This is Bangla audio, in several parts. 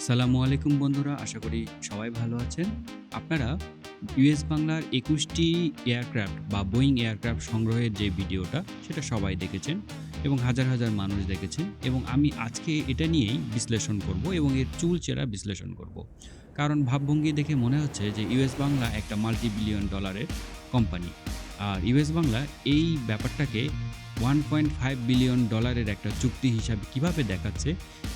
সালামু আলাইকুম বন্ধুরা, আশা করি সবাই ভালো আছেন। আপনারা ইউএস বাংলার ২১টি এয়ারক্রাফট বা বোয়িং এয়ারক্রাফট সংগ্রহের যে ভিডিওটা সেটা সবাই দেখেছেন এবং হাজার, হাজার মানুষ দেখেছেন এবং আমি আজকে এটা নিয়েই বিশ্লেষণ করব এবং এর চুলচেরা বিশ্লেষণ করব। কারণ ভাবভঙ্গি দেখে মনে হচ্ছে যে ইউএস বাংলা একটা মাল্টি বিলিয়ন ডলারের কোম্পানি। আর ইউএস বাংলা এই ব্যাপারটাকে $1.5 বিলিয়ন ডলারের একটা চুক্তি হিসাবে কিভাবে দেখাচ্ছে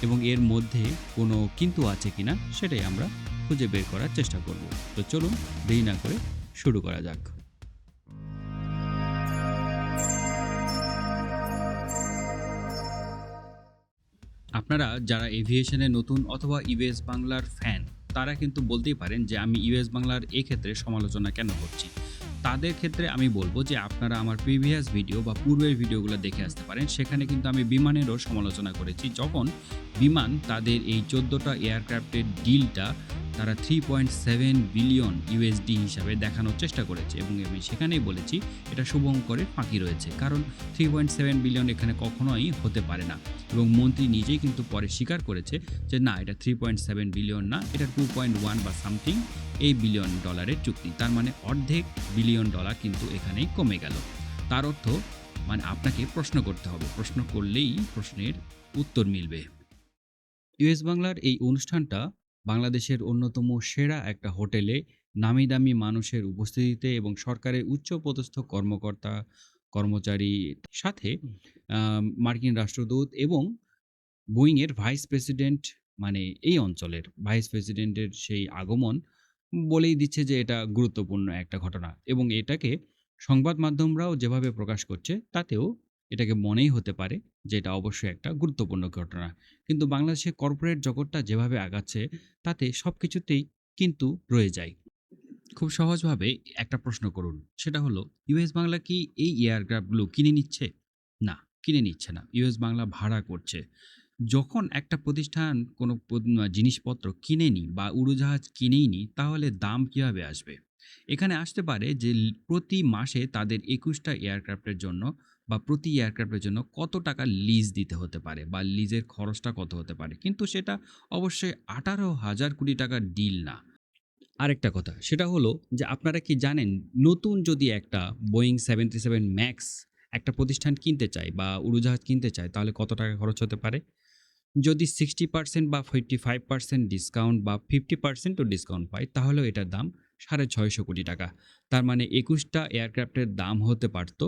এবং এর মধ্যে কোনো কিন্তু আছে কিনা সেটাই আমরা খুঁজে বের করার চেষ্টা করব। তো চলুন দেরি না করে শুরু করা যাক। আপনারা যারা এভিয়েশনে নতুন অথবা ইউএস বাংলার ফ্যান, তারা কিন্তু বলতেই পারেন যে আমি ইউএস বাংলার এক্ষেত্রে সমালোচনা কেন করছি। তাদের ক্ষেত্রে আমি বলব যে আপনারা আমার প্রিভিয়াস ভিডিও বা পূর্বের ভিডিওগুলো দেখে আসতে পারেন। সেখানে কিন্তু আমি বিমানেরও সমালোচনা করেছি। যখন বিমান তাদের এই ১৪টা এয়ারক্রাফটের ডিলটা তারা ৩.৭ বিলিয়ন ইউএসডি হিসাবে দেখানোর চেষ্টা করেছে এবং আমি সেখানেই বলেছি এটা শুভঙ্করের ফাঁকি রয়েছে। কারণ ৩.৭ বিলিয়ন এখানে কখনোই হতে পারে না এবং মন্ত্রী নিজেই কিন্তু পরে স্বীকার করেছে যে না, এটা ৩.৭ বিলিয়ন না, এটা 2.1 বা সামথিং এই বিলিয়ন ডলারের চুক্তি। তার মানে অর্ধেক বিলিয়ন ডলার কিন্তু এখানেই কমে গেল। তার অর্থ মানে আপনাকে প্রশ্ন করতে হবে। প্রশ্ন করলেই প্রশ্নের উত্তর মিলবে। ইউএস বাংলার এই অনুষ্ঠানটা বাংলাদেশের অন্যতম সেরা একটা হোটেলে নামি দামি মানুষের উপস্থিতিতে এবং সরকারের উচ্চপদস্থ কর্মকর্তা কর্মচারীর সাথে মার্কিন রাষ্ট্রদূত এবং বোয়িংয়ের ভাইস প্রেসিডেন্ট, মানে এই অঞ্চলের ভাইস প্রেসিডেন্টের সেই আগমন বলেই দিচ্ছে যে এটা গুরুত্বপূর্ণ একটা ঘটনা এবং এটাকে সংবাদ মাধ্যমরাও যেভাবে প্রকাশ করছে তাতেও এটাকে মনেই হতে পারে যে এটা অবশ্যই একটা গুরুত্বপূর্ণ ঘটনা। কিন্তু বাংলাদেশের কর্পোরেট জগৎটা যেভাবে আগাচ্ছে তাতে সব কিছুতেই কিন্তু রয়ে যায়। খুব সহজভাবে একটা প্রশ্ন করুন, সেটা হলো ইউএস বাংলা কি এই এয়ারক্রাফটগুলো কিনে নিচ্ছে? না, কিনে নিচ্ছে না। ইউএস বাংলা ভাড়া করছে। যখন একটা প্রতিষ্ঠান কোনো জিনিসপত্র কিনেনি বা উড়োজাহাজ কিনেই নি, তাহলে দাম কিভাবে আসবে? এখানে আসতে পারে যে প্রতি মাসে তাদের ২১টা এয়ারক্রাফটের জন্য বা প্রতি এয়ারক্রাফটের জন্য কত টাকা লিজ দিতে হতে পারে বা লিজের খরচটা কত হতে পারে। কিন্তু সেটা অবশ্যই ১৮,০০০ কোটি টাকার ডিল না। আরেকটা কথা, সেটা হলো যে আপনারা কি জানেন নতুন যদি একটা বোয়িং ৭৩৭ ম্যাক্স একটা প্রতিষ্ঠান কিনতে চায় বা উড়োজাহাজ কিনতে চায় তাহলে কত টাকা খরচ হতে পারে? যদি 60% বা 55% ডিসকাউন্ট বা 50% ও ডিসকাউন্ট পায় তাহলেও এটার দাম ৬৫০ কোটি টাকা। তার মানে ২১টা এয়ারক্রাফটের দাম হতে পারত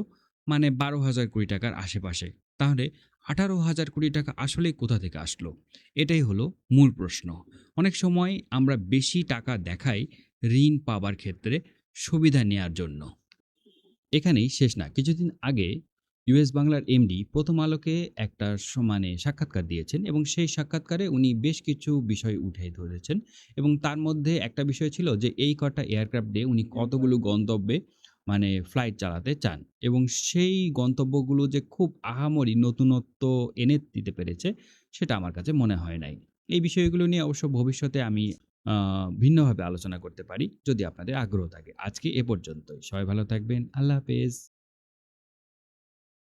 মানে ১২,০০০ কোটি টাকার আশেপাশে। তাহলে ১৮,০০০ কোটি টাকা আসলেই কোথা থেকে আসলো? এটাই হলো মূল প্রশ্ন। অনেক সময় আমরা বেশি টাকা দেখাই ঋণ পাবার ক্ষেত্রে সুবিধা নেয়ার জন্য। এখানেই শেষ না। কিছুদিন আগে ইউএস বাংলার এমডি প্রথম আলোকে একটা মানে সাক্ষাৎকার দিয়েছেন এবং সেই সাক্ষাৎকারে উনি বেশ কিছু বিষয় উঠাই ধরেছেন এবং তার মধ্যে একটা বিষয় ছিল যে এই কটা এয়ারক্রাফট দিয়ে উনি কতগুলো গন্তব্যে মানে ফ্লাইট চালাতে চান এবং সেই গন্তব্যগুলো যে খুব আহামরি নতুনত্ব এনে দিতে পেরেছে সেটা আমার কাছে মনে হয় নাই। এই বিষয়গুলো নিয়ে অবশ্য ভবিষ্যতে আমি ভিন্নভাবে আলোচনা করতে পারি যদি আপনাদের আগ্রহ থাকে। আজকে এ পর্যন্তই। সবাই ভালো থাকবেন। আল্লাহ হাফেজ।